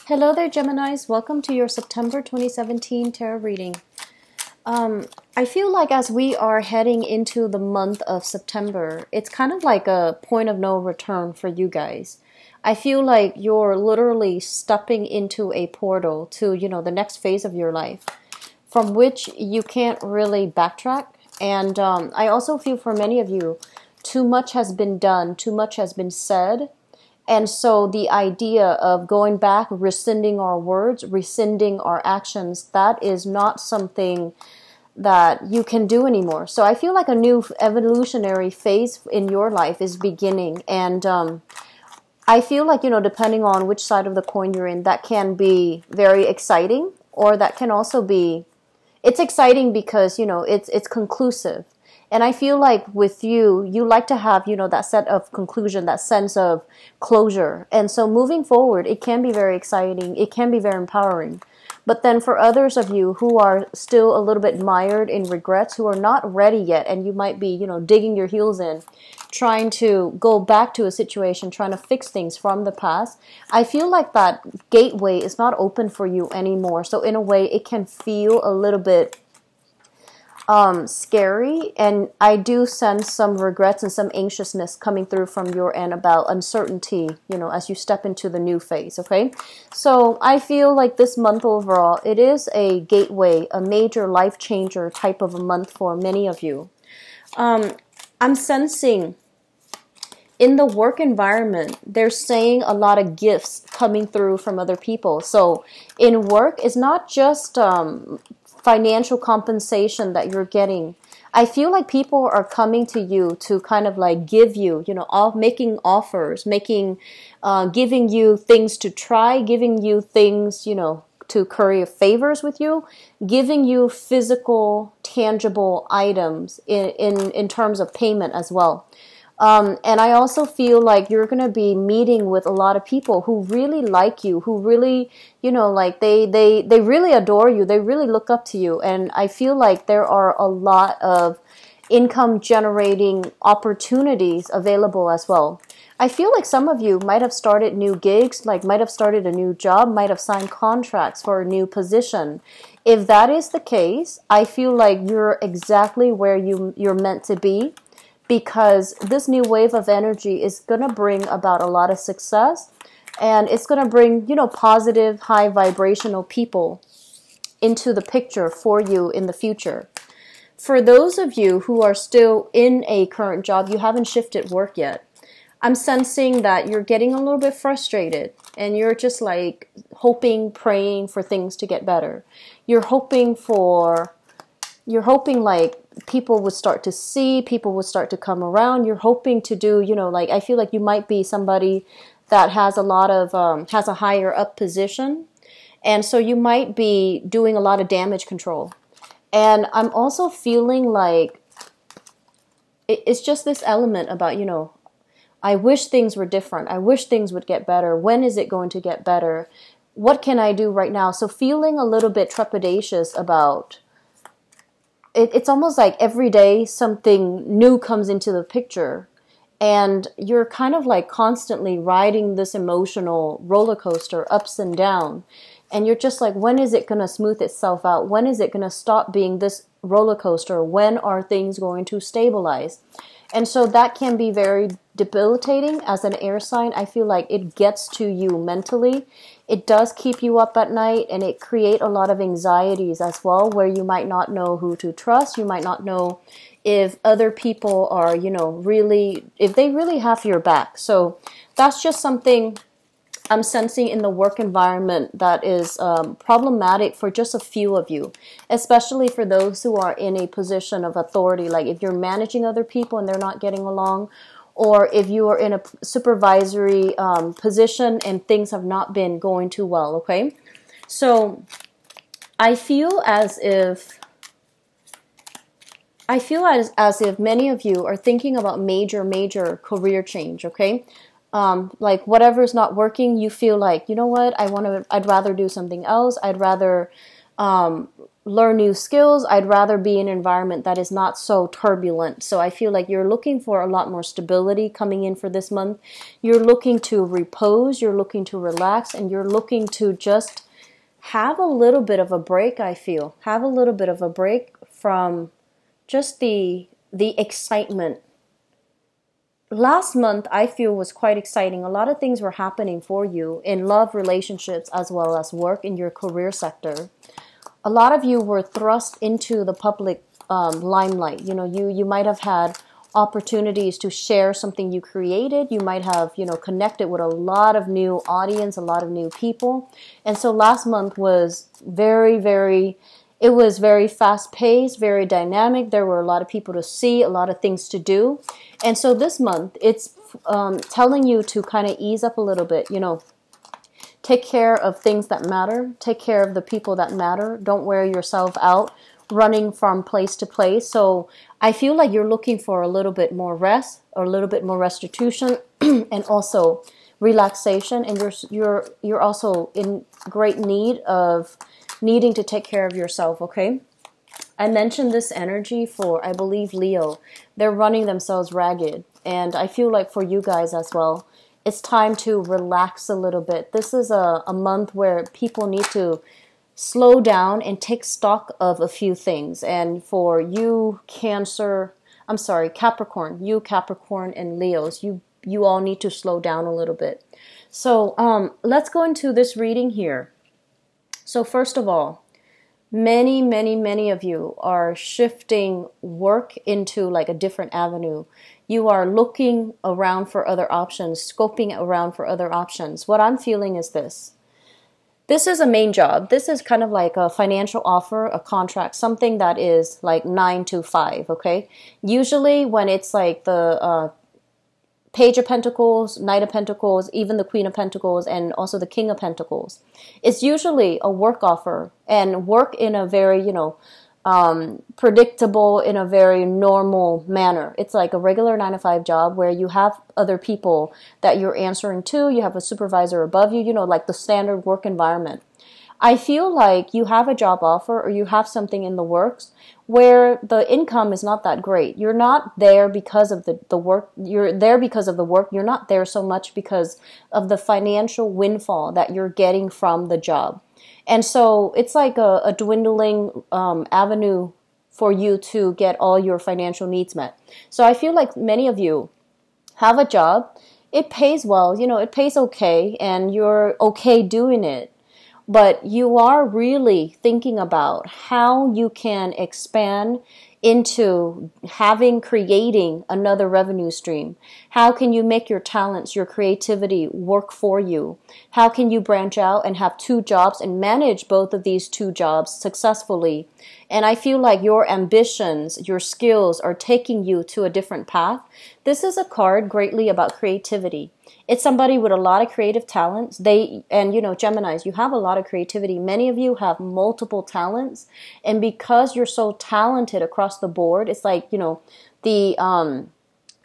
Hello there, Geminis. Welcome to your September 2017 tarot reading. I feel like as we are heading into the month of September, it's kind of like a point of no return for you guys. I feel like you're literally stepping into a portal to, the next phase of your life, from which you can't really backtrack. And I also feel for many of you, too much has been done, too much has been said. And so the idea of going back, rescinding our words, rescinding our actions, that is not something that you can do anymore. So I feel like a new evolutionary phase in your life is beginning. And I feel like, depending on which side of the coin you're in, that can be very exciting, or that can also be, it's exciting because, it's conclusive. And I feel like with you like to have, that set of conclusion, that sense of closure. And so moving forward, it can be very exciting. It can be very empowering. But then for others of you who are still a little bit mired in regrets, who are not ready yet, and you might be, digging your heels in, trying to go back to a situation, trying to fix things from the past, I feel like that gateway is not open for you anymore. So in a way, it can feel a little bit scary, and I do sense some regrets and some anxiousness coming through from your end about uncertainty, as you step into the new phase, okay? So I feel like this month overall, it is a gateway, a major life changer type of a month for many of you. I'm sensing in the work environment, they're saying a lot of gifts coming through from other people. So in work, it's not just financial compensation that you're getting. I feel like people are coming to you to kind of like give you, making offers, giving you things to try, giving you things, to curry favors with you, giving you physical, tangible items in terms of payment as well. And I also feel like you're going to be meeting with a lot of people who really like you, who really, they really adore you. They really look up to you. And I feel like there are a lot of income generating opportunities available as well. I feel like some of you might have started new gigs, might have started a new job, might have signed contracts for a new position. If that is the case, I feel like you're exactly where you're meant to be. Because this new wave of energy is going to bring about a lot of success, and it's going to bring, positive, high vibrational people into the picture for you in the future. For those of you who are still in a current job, you haven't shifted work yet, I'm sensing that you're getting a little bit frustrated, and you're just like hoping, praying for things to get better. You're hoping like people would start to see, people would start to come around. You're hoping to do, I feel like you might be somebody that has a lot of, has a higher up position. And so you might be doing a lot of damage control. And I'm also feeling like it's just this element about, I wish things were different. I wish things would get better. When is it going to get better? What can I do right now? So feeling a little bit trepidatious about it's almost like every day something new comes into the picture, and you're kind of like constantly riding this emotional roller coaster ups and down, and you're just like, when is it going to smooth itself out? When is it going to stop being this roller coaster? When are things going to stabilize? And so that can be very debilitating as an air sign. I feel like it gets to you mentally. It does keep you up at night, and it creates a lot of anxieties as well, where you might not know who to trust. You might not know if other people are, if they really have your back. So that's just something I'm sensing in the work environment that is problematic for just a few of you, especially for those who are in a position of authority. Like if you're managing other people and they're not getting along, or if you are in a supervisory position and things have not been going too well, okay? So I feel as if many of you are thinking about major career change, okay? Like whatever's not working, you feel like, you know what, I'd rather do something else. I'd rather learn new skills. I'd rather be in an environment that is not so turbulent. So I feel like you're looking for a lot more stability coming in for this month. You're looking to repose, you're looking to relax, and you're looking to just have a little bit of a break, I feel. Have a little bit of a break from just the excitement. Last month, I feel, was quite exciting. A lot of things were happening for you in love, relationships, as well as work in your career sector. A lot of you were thrust into the public limelight. You know, you might have had opportunities to share something you created. You might have, connected with a lot of new audience, a lot of new people. And so last month was it was very fast-paced, very dynamic. There were a lot of people to see, a lot of things to do. And so this month, it's telling you to kind of ease up a little bit, take care of things that matter. Take care of the people that matter. Don't wear yourself out running from place to place. So I feel like you're looking for a little bit more rest or a little bit more restitution and also relaxation. And you're also in great need of needing to take care of yourself, okay? I mentioned this energy for, I believe, Leo. They're running themselves ragged. And I feel like for you guys as well, it's time to relax a little bit. This is a month where people need to slow down and take stock of a few things. And for you, Capricorn, you Capricorn and Leos, you all need to slow down a little bit. So let's go into this reading here. So first of all, many of you are shifting work into like a different avenue. You are looking around for other options, scoping around for other options. What I'm feeling is this. This is a main job. This is kind of like a financial offer, a contract, something that is like 9 to 5, okay? Usually when it's like the Page of Pentacles, Knight of Pentacles, even the Queen of Pentacles, and also the King of Pentacles. It's usually a work offer and work in a very, predictable, in a very normal manner. It's like a regular 9 to 5 job where you have other people that you're answering to. You have a supervisor above you, like the standard work environment. I feel like you have a job offer or you have something in the works where the income is not that great. You're not there because of the work. You're there because of the work. You're not there so much because of the financial windfall that you're getting from the job. And so it's like a dwindling avenue for you to get all your financial needs met. So I feel like many of you have a job. It pays well, it pays okay, and you're okay doing it. But you are really thinking about how you can expand into creating another revenue stream. How can you make your talents, your creativity work for you? How can you branch out and have 2 jobs and manage both of these 2 jobs successfully? And I feel like your ambitions, your skills are taking you to a different path. This is a card greatly about creativity. It's somebody with a lot of creative talents. Geminis, you have a lot of creativity. Many of you have multiple talents. And because you're so talented across the board, it's like, the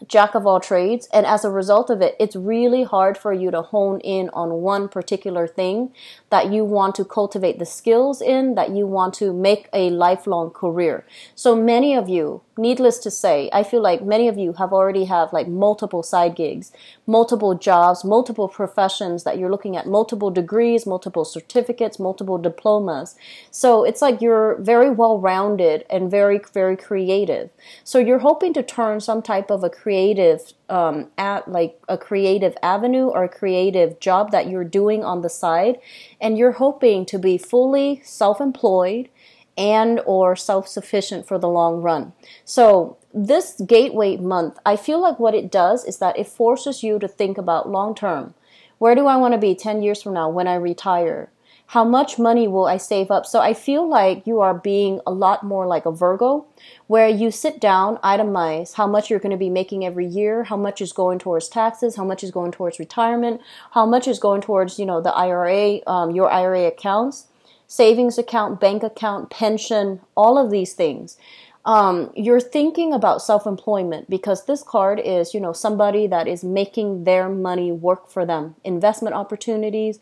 jack of all trades. And as a result of it, it's really hard for you to hone in on one particular thing that you want to cultivate the skills in, that you want to make a lifelong career. So many of you, needless to say, I feel like many of you already have like multiple side gigs, multiple jobs, multiple professions that you're looking at, multiple degrees, multiple certificates, multiple diplomas. So it's like you're very well-rounded and very, very creative. So you're hoping to turn some type of a creative a creative avenue or a creative job that you're doing on the side, and you're hoping to be fully self-employed and or self-sufficient for the long run. So this gateway month, I feel like what it does is that it forces you to think about long term. Where do I want to be 10 years from now when I retire? How much money will I save up? So I feel like you are being a lot more like a Virgo, where you sit down, itemize how much you're going to be making every year, how much is going towards taxes, how much is going towards retirement, how much is going towards, the IRA, your IRA accounts, savings account, bank account, pension, all of these things. You're thinking about self-employment because this card is, somebody that is making their money work for them. Investment opportunities,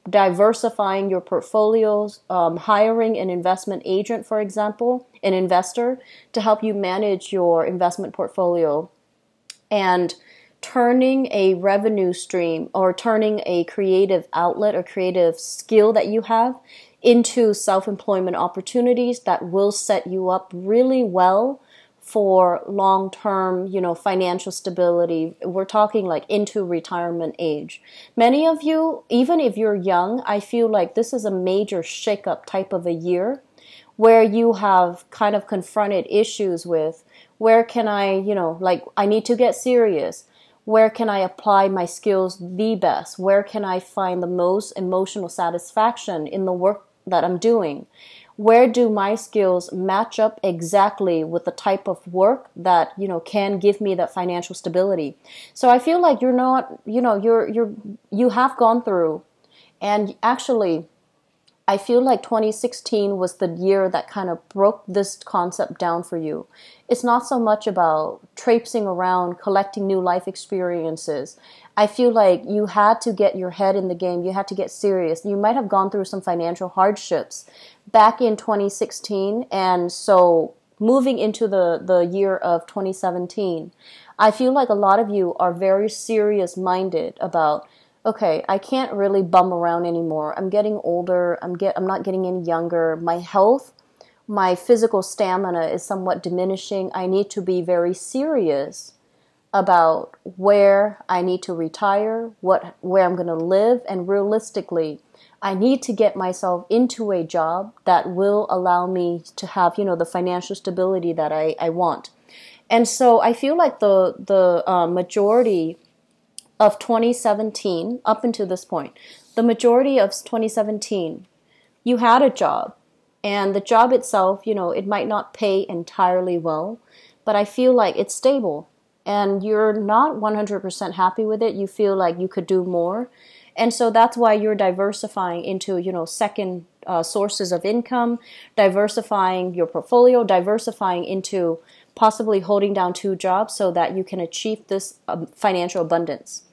diversifying your portfolios, hiring an investment agent, for example, an investor, to help you manage your investment portfolio, and turning a revenue stream or turning a creative outlet or creative skill that you have into self-employment opportunities that will set you up really well for long-term, financial stability. We're talking like into retirement age. Many of you, even if you're young, I feel like this is a major shakeup type of a year where you have kind of confronted issues with where can I, I need to get serious. Where can I apply my skills the best? Where can I find the most emotional satisfaction in the work that I'm doing? Where do my skills match up exactly with the type of work that, can give me that financial stability? So I feel like you're not, you have gone through, and actually I feel like 2016 was the year that kind of broke this concept down for you. It's not so much about traipsing around, collecting new life experiences. I feel like you had to get your head in the game. You had to get serious. You might have gone through some financial hardships back in 2016. And so moving into the year of 2017, I feel like a lot of you are very serious-minded about, okay, I can't really bum around anymore. I'm getting older. I'm not getting any younger. My health, my physical stamina is somewhat diminishing. I need to be very serious about where I need to retire, where I'm going to live, and realistically, I need to get myself into a job that will allow me to have, the financial stability that I want. And so I feel like the majority of 2017, up until this point, the majority of 2017, you had a job. And the job itself, it might not pay entirely well, but I feel like it's stable. And you're not 100% happy with it. You feel like you could do more. And so that's why you're diversifying into, second sources of income, diversifying your portfolio, diversifying into possibly holding down 2 jobs so that you can achieve this financial abundance.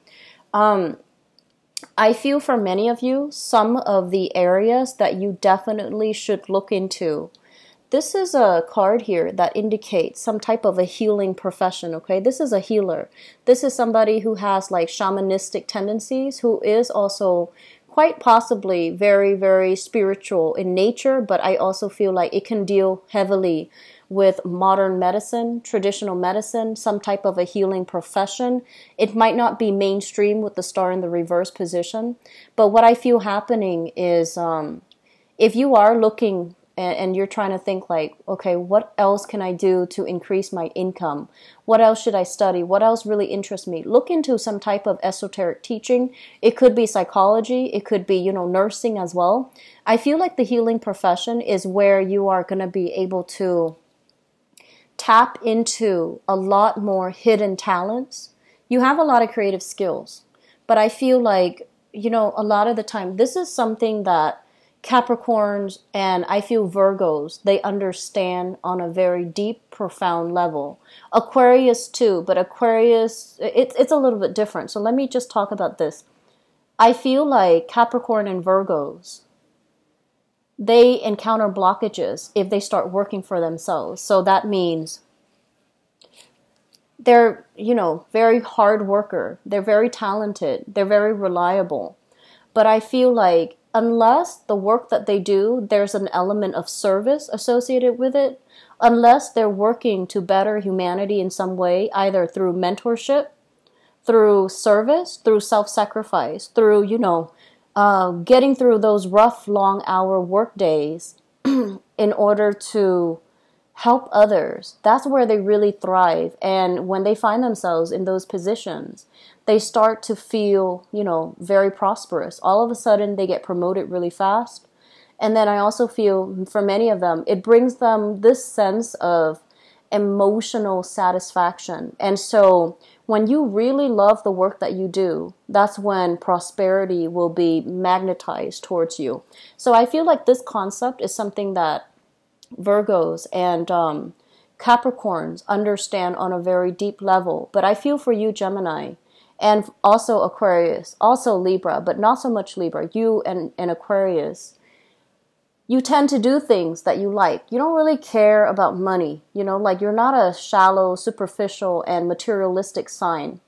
I feel for many of you, some of the areas that you definitely should look into. This is a card here that indicates some type of a healing profession, okay? This is a healer. This is somebody who has like shamanistic tendencies, who is also quite possibly very, very spiritual in nature, but I also feel like it can deal heavily with modern medicine, traditional medicine, some type of a healing profession. It might not be mainstream with the star in the reverse position, but what I feel happening is if you are looking and you're trying to think like, okay, what else can I do to increase my income? What else should I study? What else really interests me? Look into some type of esoteric teaching. It could be psychology. It could be, nursing as well. I feel like the healing profession is where you are going to be able to tap into a lot more hidden talents. You have a lot of creative skills, but I feel like, a lot of the time, this is something that Capricorns and I feel Virgos, they understand on a very deep, profound level. Aquarius too, but Aquarius, it's a little bit different. So let me just talk about this. I feel like Capricorn and Virgos, they encounter blockages if they start working for themselves. So that means they're, very hard worker. They're very talented. They're very reliable. But I feel like unless the work that they do, there's an element of service associated with it, unless they're working to better humanity in some way, either through mentorship, through service, through self-sacrifice, through, getting through those rough, long-hour work days in order to help others. That's where they really thrive. And when they find themselves in those positions, they start to feel, very prosperous. All of a sudden, they get promoted really fast. And then I also feel, for many of them, it brings them this sense of emotional satisfaction. And so when you really love the work that you do, that's when prosperity will be magnetized towards you. So I feel like this concept is something that Virgos and Capricorns understand on a very deep level. But I feel for you, Gemini, And also Aquarius, also Libra, but not so much Libra. You and Aquarius, you tend to do things that you like. You don't really care about money. Like you're not a shallow, superficial, and materialistic sign.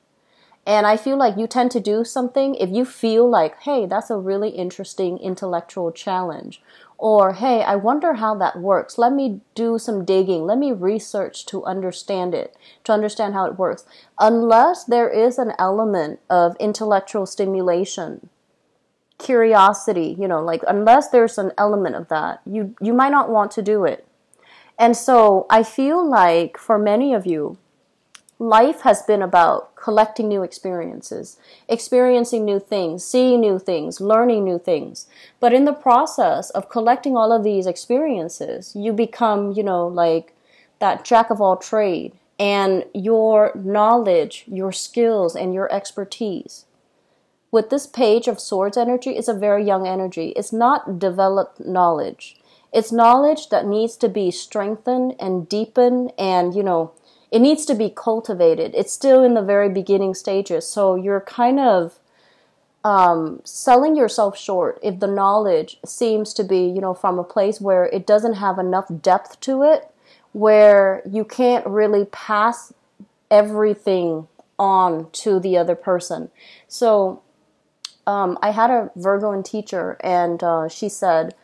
And I feel like you tend to do something if you feel like, hey, that's a really interesting intellectual challenge. Or, hey, I wonder how that works. Let me do some digging. Let me research to understand it, to understand how it works. Unless there is an element of intellectual stimulation, curiosity, like unless there's an element of that, you might not want to do it. And so I feel like for many of you, life has been about collecting new experiences, experiencing new things, seeing new things, learning new things. But in the process of collecting all of these experiences, you become, like that jack of all trade, and your knowledge, your skills, and your expertise. With this Page of Swords energy, it's a very young energy. It's not developed knowledge. It's knowledge that needs to be strengthened and deepened, and, it needs to be cultivated. It's still in the very beginning stages. So you're kind of selling yourself short if the knowledge seems to be, from a place where it doesn't have enough depth to it, where you can't really pass everything on to the other person. So I had a Virgoan teacher, and she said,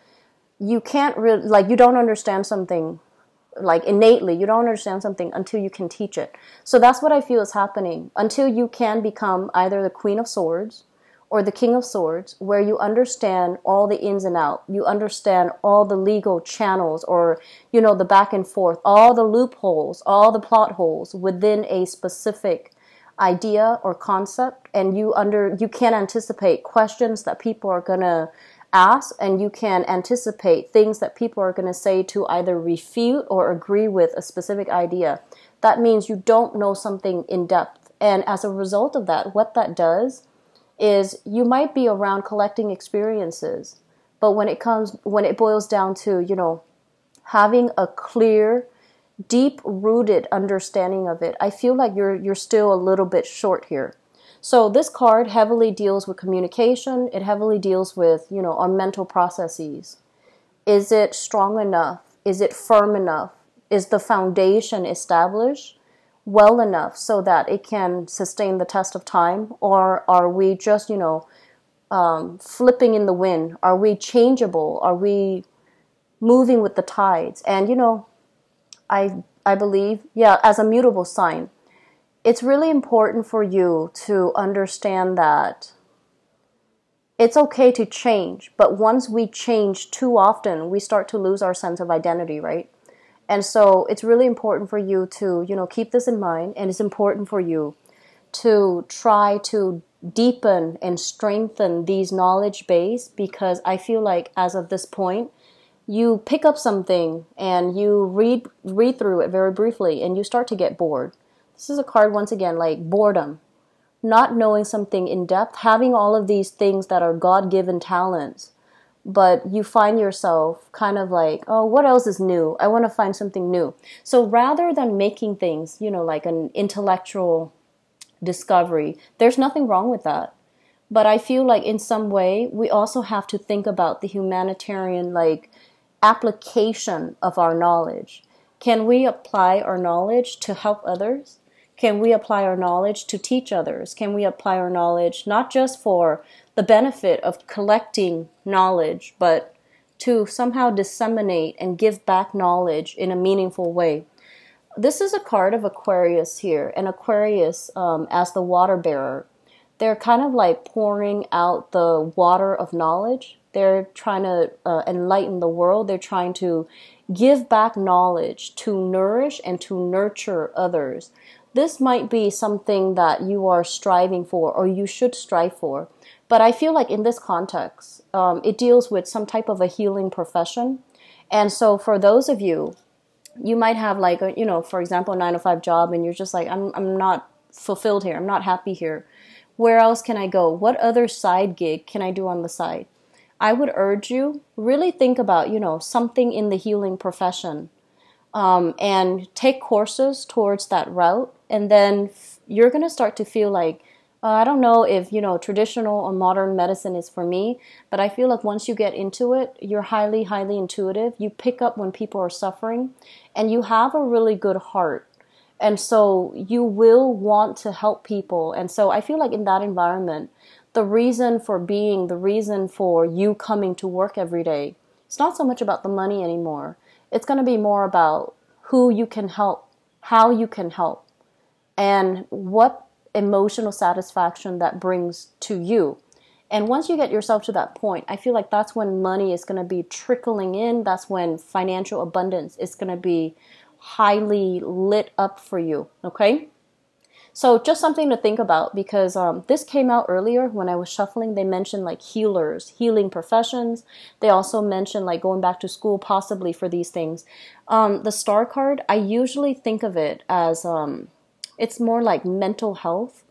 you can't really, like, you don't understand something like innately, you don't understand something until you can teach it. So that's what I feel is happening. Until you can become either the Queen of Swords or the King of Swords, where you understand all the ins and outs, you understand all the legal channels, or, the back and forth, all the loopholes, all the plot holes within a specific idea or concept, and you can anticipate questions that people are going to ask, and you can anticipate things that people are going to say to either refute or agree with a specific idea. That means you don't know something in depth. And as a result of that, what that does is you might be around collecting experiences, but when it boils down to, having a clear, deep-rooted understanding of it, I feel like you're still a little bit short here. So this card heavily deals with communication. It heavily deals with, our mental processes. Is it strong enough? Is it firm enough? Is the foundation established well enough so that it can sustain the test of time? Or are we just, flipping in the wind? Are we changeable? Are we moving with the tides? And, I believe, as a mutable sign, it's really important for you to understand that it's okay to change, but once we change too often, we start to lose our sense of identity, right? And so it's really important for you to, keep this in mind, and it's important for you to try to deepen and strengthen these knowledge base, because I feel like as of this point, you pick up something and you read through it very briefly and you start to get bored. This is a card, once again, like boredom. Not knowing something in depth, having all of these things that are God-given talents, but you find yourself kind of like, oh, what else is new? I want to find something new. So rather than making things, like an intellectual discovery, there's nothing wrong with that. But I feel like in some way, we also have to think about the humanitarian, application of our knowledge. Can we apply our knowledge to help others? Can we apply our knowledge to teach others? Can we apply our knowledge not just for the benefit of collecting knowledge, but to somehow disseminate and give back knowledge in a meaningful way? This is a card of Aquarius here, and Aquarius as the water bearer. They're kind of like pouring out the water of knowledge. They're trying to enlighten the world. They're trying to give back knowledge to nourish and to nurture others. This might be something that you are striving for, or you should strive for. But I feel like in this context, it deals with some type of a healing profession. And so for those of you, you might have for example, a 9-to-5 job, and you're just like, I'm not fulfilled here. I'm not happy here. Where else can I go? What other side gig can I do on the side? I would urge you, really think about, something in the healing profession, and take courses towards that route. And then you're going to start to feel like, I don't know if, traditional or modern medicine is for me, but I feel like once you get into it, you're highly, highly intuitive. You pick up when people are suffering, and you have a really good heart. And so you will want to help people. And so I feel like in that environment, the reason for being, the reason for you coming to work every day, it's not so much about the money anymore. It's going to be more about who you can help, how you can help, and what emotional satisfaction that brings to you. And once you get yourself to that point, I feel like that's when money is going to be trickling in. That's when financial abundance is going to be highly lit up for you. Okay? So just something to think about, because this came out earlier when I was shuffling. They mentioned like healers, healing professions. They also mentioned like going back to school possibly for these things. The star card, I usually think of it as it's more like mental health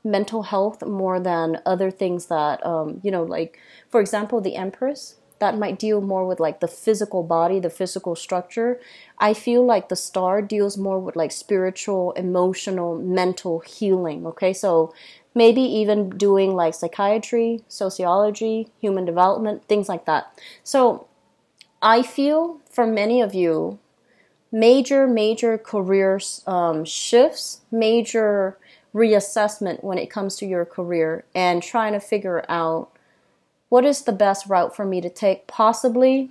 more than other things that, like, for example, the Empress, that might deal more with like the physical body, the physical structure. I feel like the star deals more with like spiritual, emotional, mental healing. Okay, so maybe even doing like psychiatry, sociology, human development, things like that. So I feel for many of you, major career shifts, major reassessment when it comes to your career, and trying to figure out what is the best route for me to take. Possibly,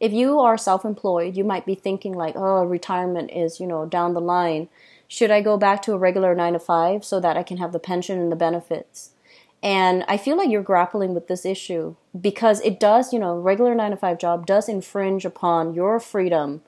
if you are self-employed, you might be thinking like, oh, retirement is, down the line. Should I go back to a regular 9 to 5 so that I can have the pension and the benefits? And I feel like you're grappling with this issue because it does, regular 9 to 5 job does infringe upon your freedom,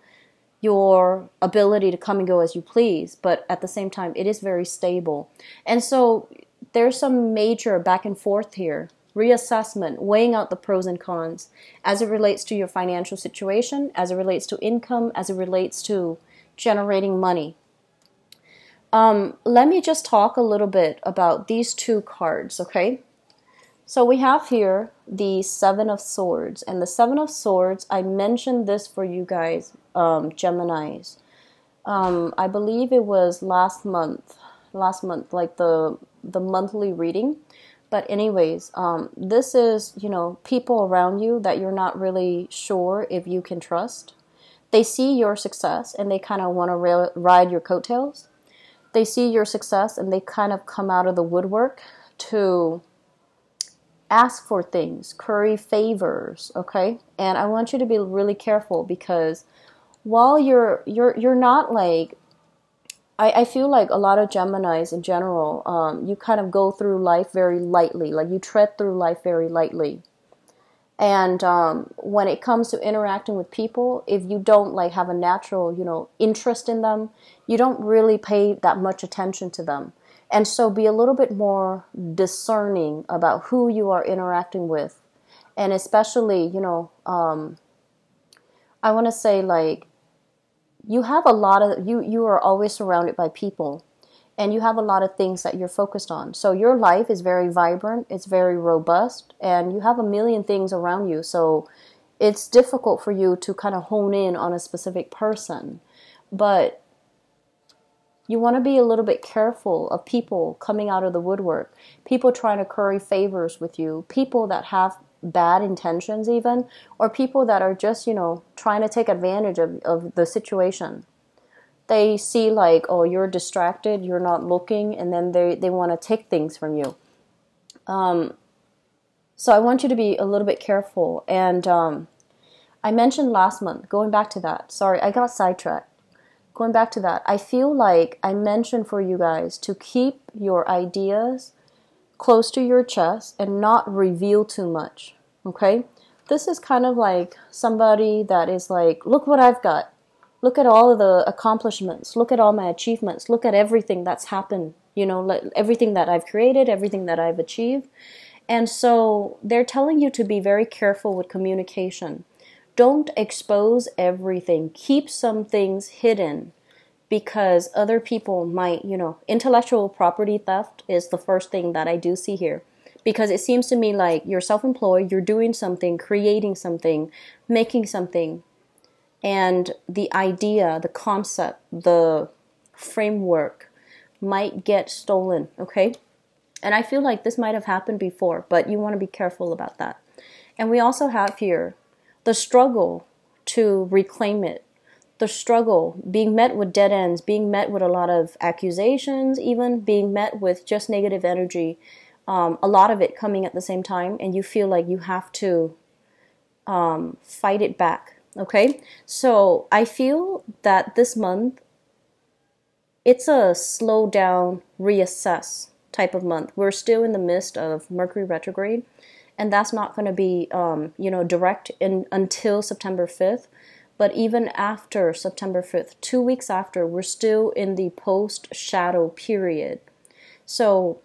your ability to come and go as you please, but at the same time, it is very stable. And so there's some major back and forth here, reassessment, weighing out the pros and cons as it relates to your financial situation, as it relates to income, as it relates to generating money. Let me just talk a little bit about these two cards, okay? So we have here the Seven of Swords. And the Seven of Swords, I mentioned this for you guys, Geminis. I believe it was last month, like the monthly reading. But anyways, this is, people around you that you're not really sure if you can trust. They see your success and they kind of want to ride your coattails. They see your success and they kind of come out of the woodwork to ask for things, curry favors, okay? And I want you to be really careful, because while you're not like, I feel like a lot of Geminis in general, you kind of go through life very lightly, like you tread through life very lightly. And when it comes to interacting with people, if you don't like have a natural, interest in them, you don't really pay that much attention to them. And so be a little bit more discerning about who you are interacting with. And especially, I want to say like, you have a lot of, you are always surrounded by people, and you have a lot of things that you're focused on. So your life is very vibrant, it's very robust, and you have a million things around you. So it's difficult for you to kind of hone in on a specific person. But you want to be a little bit careful of people coming out of the woodwork, people trying to curry favors with you, people that have bad intentions even, or people that are just, trying to take advantage of the situation. They see like, oh, you're distracted, you're not looking, and then they want to take things from you. So I want you to be a little bit careful. And I mentioned last month, going back to that, sorry, I got sidetracked. Going back to that, I feel like I mentioned for you guys to keep your ideas close to your chest and not reveal too much, okay? This is kind of like somebody that is like, look what I've got. Look at all of the accomplishments. Look at all my achievements. Look at everything that's happened, everything that I've created, everything that I've achieved. And so they're telling you to be very careful with communication. Don't expose everything. Keep some things hidden, because other people might, intellectual property theft is the first thing that I do see here. Because it seems to me like you're self-employed, you're doing something, creating something, making something, and the idea, the concept, the framework might get stolen, okay? And I feel like this might have happened before, but you want to be careful about that. And we also have here the struggle to reclaim it. The struggle, being met with dead ends, being met with a lot of accusations, even being met with just negative energy, a lot of it coming at the same time, and you feel like you have to fight it back, okay? So I feel that this month, it's a slow down, reassess type of month. We're still in the midst of Mercury retrograde, and that's not going to be, direct until September 5th. But even after September 5th, 2 weeks after, we're still in the post-shadow period. So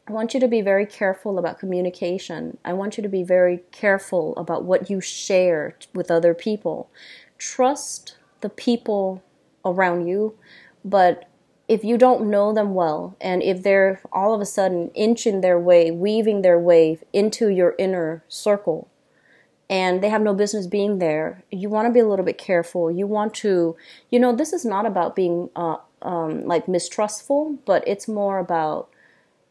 I want you to be very careful about communication. I want you to be very careful about what you share with other people. Trust the people around you, but if you don't know them well, and if they're all of a sudden inching their way, weaving their way into your inner circle, and they have no business being there, you want to be a little bit careful. You want to, this is not about being like mistrustful, but it's more about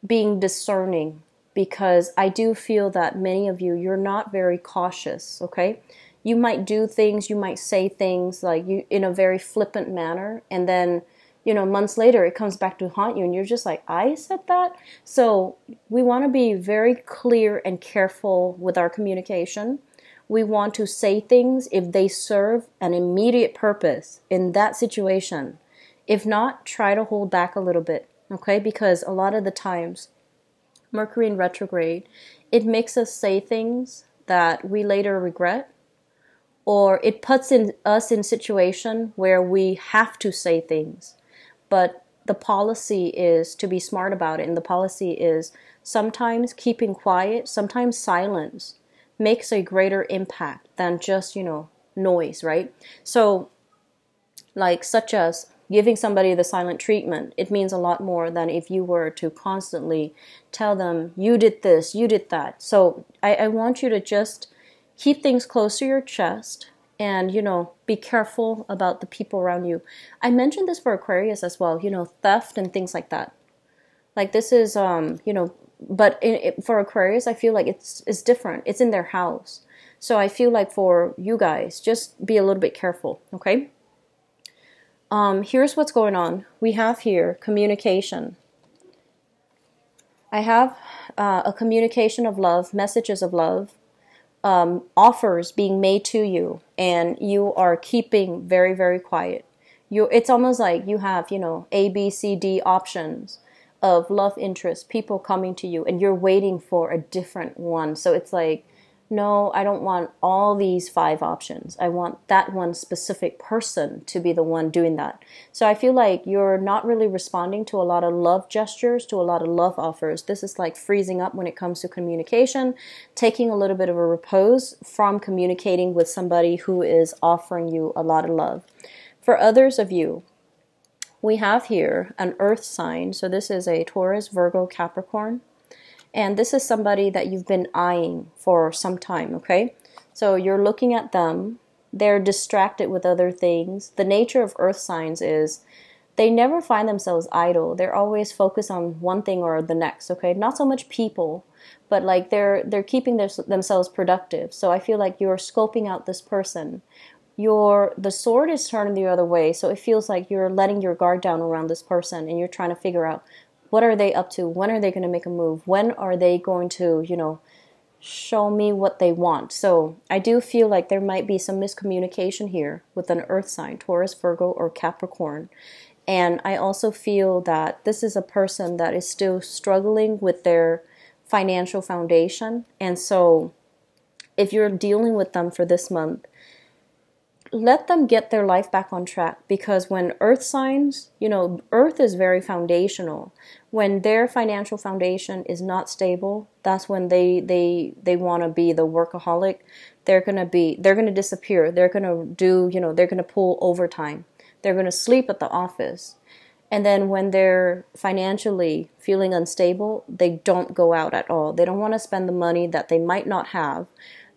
being discerning, because I do feel that many of you, you're not very cautious, okay? You might do things, you might say things like you in a very flippant manner, and then months later it comes back to haunt you and you're just like, I said that? So we want to be very clear and careful with our communication. We want to say things if they serve an immediate purpose in that situation. If not, try to hold back a little bit, okay? Because a lot of the times, Mercury in retrograde, it makes us say things that we later regret, or it puts us in situation where we have to say things. But the policy is to be smart about it, and the policy is sometimes keeping quiet, sometimes silence makes a greater impact than just, noise, right? So, like, such as giving somebody the silent treatment, it means a lot more than if you were to constantly tell them, you did this, you did that. So I want you to just keep things close to your chest and, be careful about the people around you. I mentioned this for Aquarius as well, theft and things like that. Like this is, but for Aquarius, I feel like it's different. It's in their house. So I feel like for you guys, just be a little bit careful, okay? Here's what's going on. We have here communication. I have a communication of love, messages of love, offers being made to you, and you are keeping very, very quiet. It's almost like you have, A, B, C, D options of love interest, people coming to you, and you're waiting for a different one. So it's like, no, I don't want all these 5 options. I want that one specific person to be the one doing that. So I feel like you're not really responding to a lot of love gestures, to a lot of love offers. This is like freezing up when it comes to communication, taking a little bit of a repose from communicating with somebody who is offering you a lot of love. For others of you, we have here an earth sign. So this is a Taurus, Virgo, Capricorn. And this is somebody that you've been eyeing for some time, okay? So you're looking at them. They're distracted with other things. The nature of earth signs is they never find themselves idle. They're always focused on one thing or the next, okay? Not so much people, but like they're keeping themselves productive. So I feel like you're scoping out this person. The sword is turning the other way, so it feels like you're letting your guard down around this person and you're trying to figure out, what are they up to? When are they going to make a move? When are they going to, show me what they want? So I do feel like there might be some miscommunication here with an earth sign, Taurus, Virgo, or Capricorn. And I also feel that this is a person that is still struggling with their financial foundation. And so if you're dealing with them for this month, let them get their life back on track, because when earth signs, earth is very foundational. When their financial foundation is not stable, that's when they want to be the workaholic. They're going to disappear. They're going to do, they're going to pull overtime. They're going to sleep at the office. And then when they're financially feeling unstable, they don't go out at all. They don't want to spend the money that they might not have.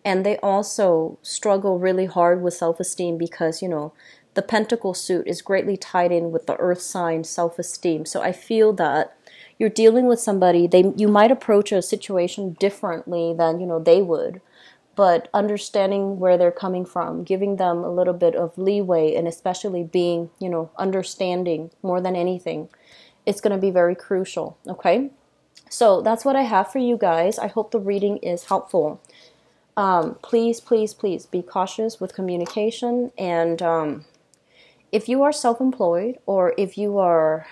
And they also struggle really hard with self-esteem because, the pentacle suit is greatly tied in with the earth sign self-esteem. So I feel that you're dealing with somebody, you might approach a situation differently than, they would. But understanding where they're coming from, giving them a little bit of leeway, and especially being, understanding more than anything, it's going to be very crucial, okay? So that's what I have for you guys. I hope the reading is helpful. Please, please, please be cautious with communication. And if you are self-employed, or if you are,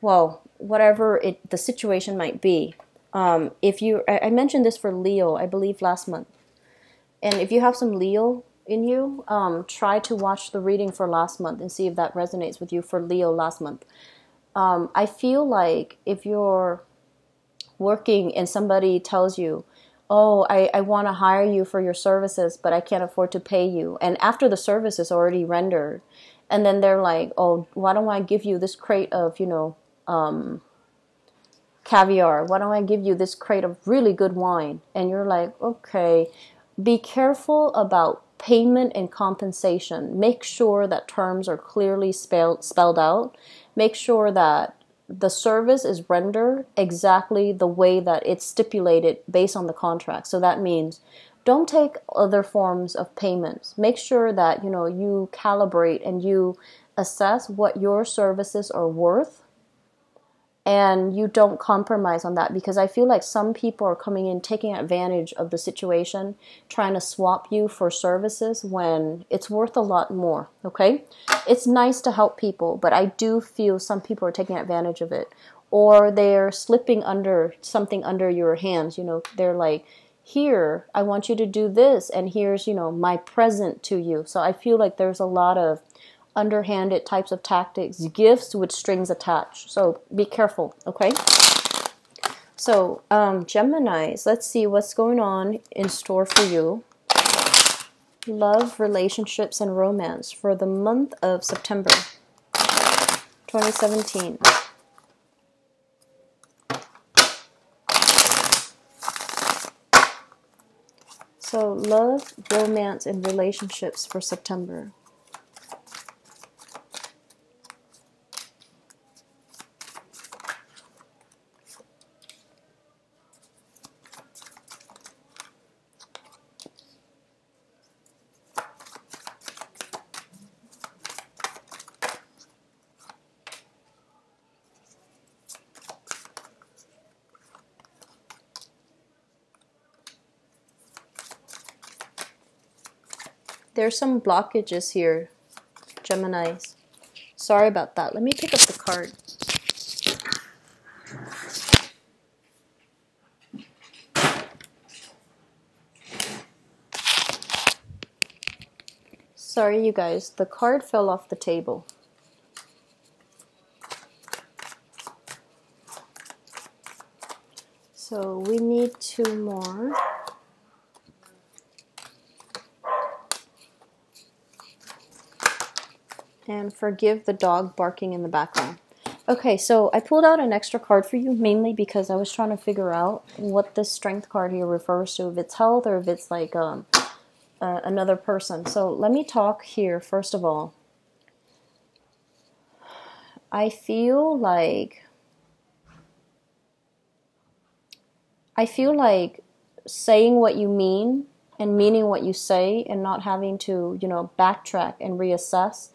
well, whatever the situation might be, I mentioned this for Leo, I believe last month. And if you have some Leo in you, try to watch the reading for last month and see if that resonates with you for Leo last month. I feel like if you're working and somebody tells you, oh, I want to hire you for your services, but I can't afford to pay you. And after the service is already rendered, and then they're like, oh, why don't I give you this crate of, caviar? Why don't I give you this crate of really good wine? And you're like, okay, be careful about payment and compensation. Make sure that terms are clearly spelled out. Make sure that the service is rendered exactly the way that it's stipulated based on the contract. So that means don't take other forms of payments. Make sure that, you calibrate and you assess what your services are worth, and you don't compromise on that, because I feel like some people are coming in taking advantage of the situation, trying to swap you for services when it's worth a lot more, okay? It's nice to help people, but I do feel some people are taking advantage of it, or they're slipping something under your hands. They're like, here, I want you to do this, and here's, my present to you. So I feel like there's a lot of underhanded types of tactics, gifts with strings attached. So be careful, okay? So Geminis, let's see what's going on in store for you. Love, relationships, and romance for the month of September 2017. So love, romance, and relationships for September. There's some blockages here, Geminis. Sorry about that. Let me pick up the card. Sorry, you guys. The card fell off the table. So we need 2 more. And forgive the dog barking in the background. Okay, so I pulled out an extra card for you, mainly because I was trying to figure out what this strength card here refers to, if it's health or if it's like another person. So let me talk here, first of all. I feel like saying what you mean and meaning what you say, and not having to, backtrack and reassess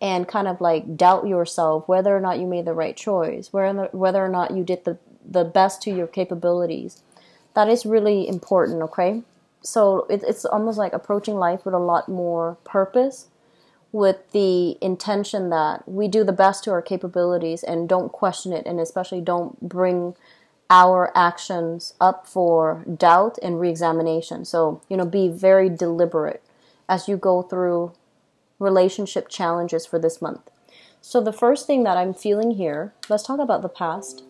and kind of like doubt yourself whether or not you made the right choice, whether or not you did the best to your capabilities. That is really important, okay? So it's almost like approaching life with a lot more purpose, with the intention that we do the best to our capabilities and don't question it, and especially don't bring our actions up for doubt and reexamination. So, be very deliberate as you go through relationship challenges for this month. So the first thing that I'm feeling here, let's talk about the past.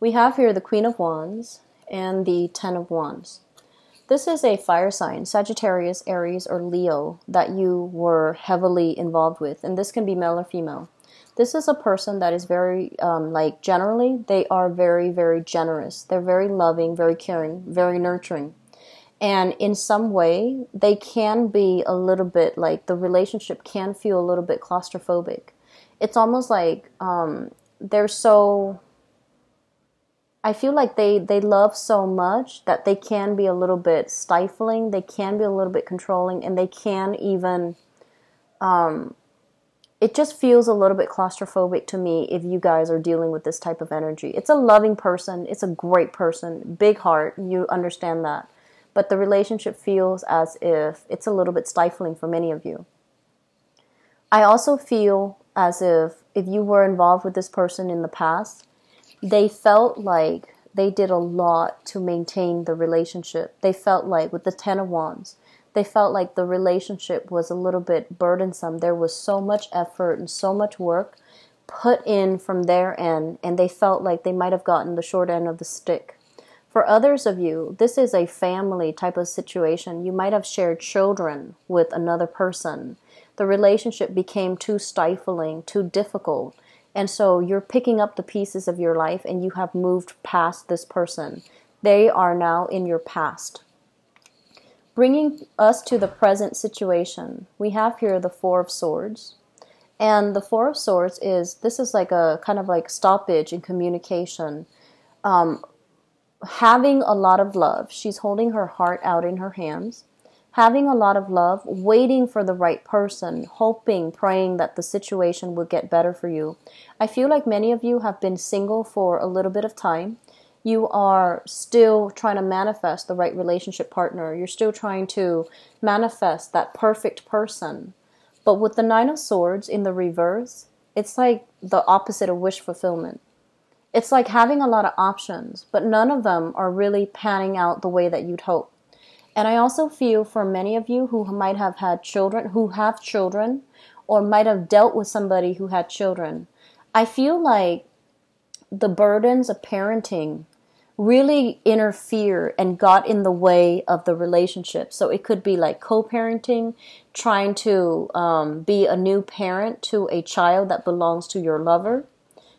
We have here the Queen of Wands and the Ten of Wands. This is a fire sign, Sagittarius, Aries, or Leo, that you were heavily involved with. And this can be male or female. This is a person that is very, generally, they are very, very generous. They're very loving, very caring, very nurturing. And in some way, they can be a little bit the relationship can feel a little bit claustrophobic, It's almost like they're so, I feel like they love so much that they can be a little bit stifling, they can be a little bit controlling, and they can even, it just feels a little bit claustrophobic to me if you guys are dealing with this type of energy. It's a loving person, it's a great person, big heart, you understand that. But the relationship feels as if it's a little bit stifling for many of you. I also feel as if you were involved with this person in the past, they felt like they did a lot to maintain the relationship. They felt like, with the Ten of Wands, they felt like the relationship was a little bit burdensome. There was so much effort and so much work put in from their end, and they felt like they might have gotten the short end of the stick. For others of you, this is a family type of situation. You might have shared children with another person. The relationship became too stifling, too difficult. And so you're picking up the pieces of your life and you have moved past this person. They are now in your past. Bringing us to the present situation, we have here the Four of Swords. And the Four of Swords this is like a kind of like stoppage in communication. Having a lot of love. She's holding her heart out in her hands. Having a lot of love, waiting for the right person, hoping, praying that the situation will get better for you. I feel like many of you have been single for a little bit of time. You are still trying to manifest the right relationship partner. You're still trying to manifest that perfect person. But with the Nine of Swords in the reverse, it's like the opposite of wish fulfillment. It's like having a lot of options, but none of them are really panning out the way that you'd hope. And I also feel for many of you who might have had children, who have children, or might have dealt with somebody who had children, I feel like the burdens of parenting really interfere and got in the way of the relationship. So it could be like co-parenting, trying to be a new parent to a child that belongs to your lover,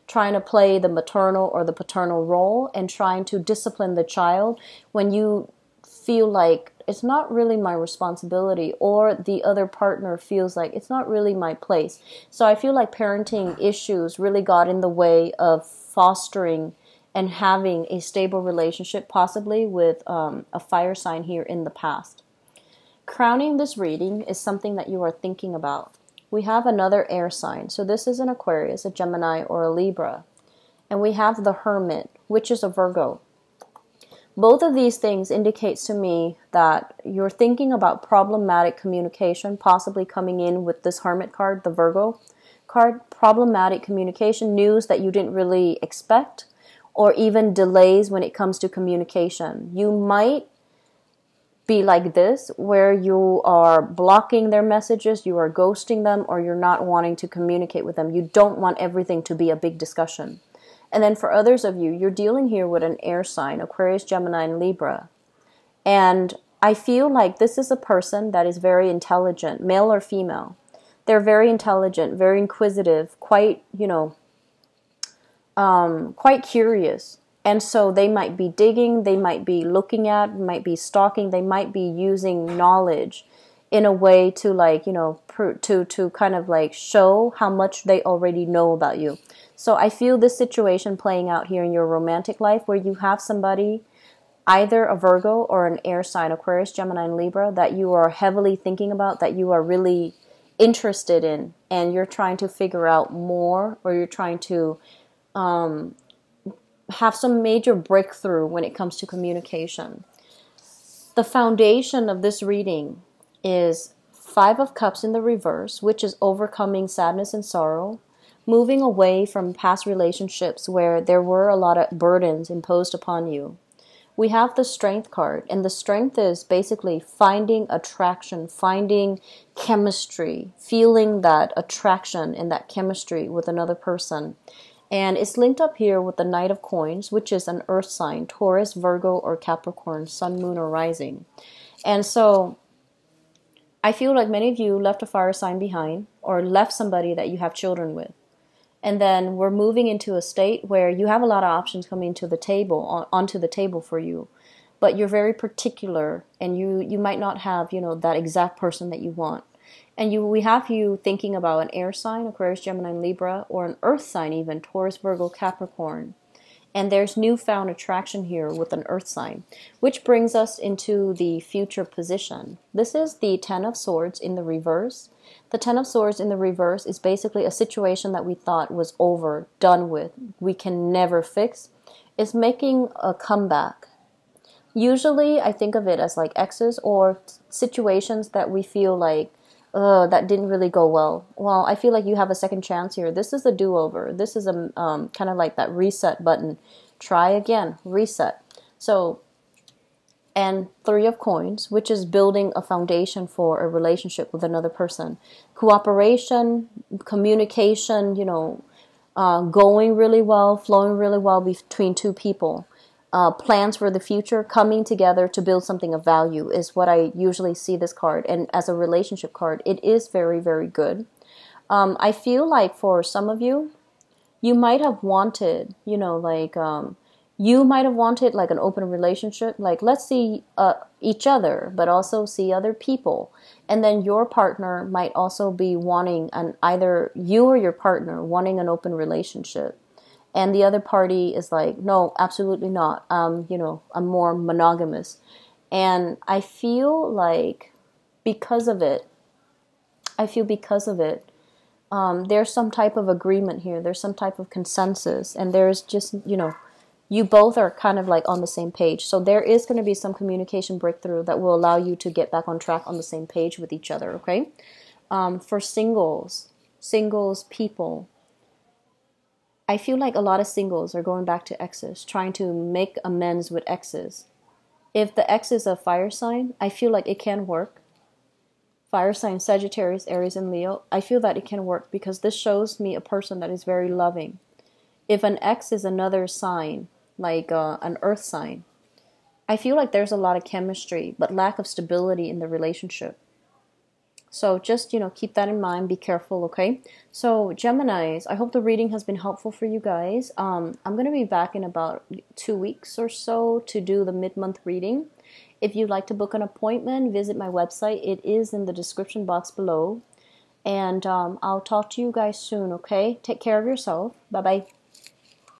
trying to play the maternal or the paternal role, and trying to discipline the child when you feel like it's not really my responsibility, or the other partner feels like it's not really my place. So I feel like parenting issues really got in the way of fostering and having a stable relationship, possibly with a fire sign here in the past. Crowning this reading is something that you are thinking about. We have another air sign. So this is an Aquarius, a Gemini, or a Libra. And we have the Hermit, which is a Virgo. Both of these things indicates to me that you're thinking about problematic communication, possibly coming in with this Hermit card, the Virgo card. Problematic communication, news that you didn't really expect, or even delays when it comes to communication. You might be like this, where you are blocking their messages, you are ghosting them, or you're not wanting to communicate with them. You don't want everything to be a big discussion. And then for others of you, you're dealing here with an air sign, Aquarius, Gemini, and Libra. And I feel like this is a person that is very intelligent, male or female. They're very intelligent, very inquisitive, quite, quite curious. And so they might be digging, they might be looking at, might be stalking, they might be using knowledge in a way to to kind of like show how much they already know about you. So I feel this situation playing out here in your romantic life, where you have somebody, either a Virgo or an air sign, Aquarius, Gemini, and Libra, that you are heavily thinking about, that you are really interested in, and you're trying to figure out more, or you're trying to have some major breakthrough when it comes to communication. The foundation of this reading is Five of Cups in the reverse, which is overcoming sadness and sorrow, moving away from past relationships where there were a lot of burdens imposed upon you. We have the Strength card, and the Strength is basically finding attraction, finding chemistry, feeling that attraction and that chemistry with another person. And it's linked up here with the Knight of Coins, which is an earth sign, Taurus, Virgo, or Capricorn, Sun, Moon, or Rising. And so I feel like many of you left a fire sign behind, or left somebody that you have children with. And then we're moving into a state where you have a lot of options coming to the table, onto the table for you. But you're very particular, and you might not have, that exact person that you want. And we have you thinking about an air sign, Aquarius, Gemini, and Libra, or an earth sign even, Taurus, Virgo, Capricorn. And there's newfound attraction here with an earth sign, which brings us into the future position. This is the Ten of Swords in the reverse. The Ten of Swords in the reverse is basically a situation that we thought was over, done with, we can never fix. It's making a comeback. Usually I think of it as like exes or situations that we feel like, that didn't really go well. Well, I feel like you have a second chance here. This is a do-over. This is a kind of like that reset button. Try again, reset. So, and Three of Coins, which is building a foundation for a relationship with another person. Cooperation, communication, going really well, flowing really well between two people. Plans for the future, coming together to build something of value is what I usually see this card. And as a relationship card, it is very, very good. I feel like for some of you, you might have wanted, you might have wanted like an open relationship. Like, let's see each other, but also see other people. And then your partner might also be wanting either you or your partner wanting an open relationship. And the other party is like, no, absolutely not. I'm more monogamous. And I feel like because of it, there's some type of agreement here. There's some type of consensus. And there's just, you both are kind of like on the same page. So there is going to be some communication breakthrough that will allow you to get back on track on the same page with each other, okay? For singles people, I feel like a lot of singles are going back to exes, trying to make amends with exes. If the ex is a fire sign, I feel like it can work. Fire sign, Sagittarius, Aries, and Leo, I feel that it can work because this shows me a person that is very loving. If an ex is another sign, like an earth sign, I feel like there's a lot of chemistry, but lack of stability in the relationship. So just, keep that in mind. Be careful, okay? So Geminis, I hope the reading has been helpful for you guys. I'm going to be back in about 2 weeks or so to do the mid-month reading. If you'd like to book an appointment, visit my website. It is in the description box below. And I'll talk to you guys soon, okay? Take care of yourself. Bye-bye.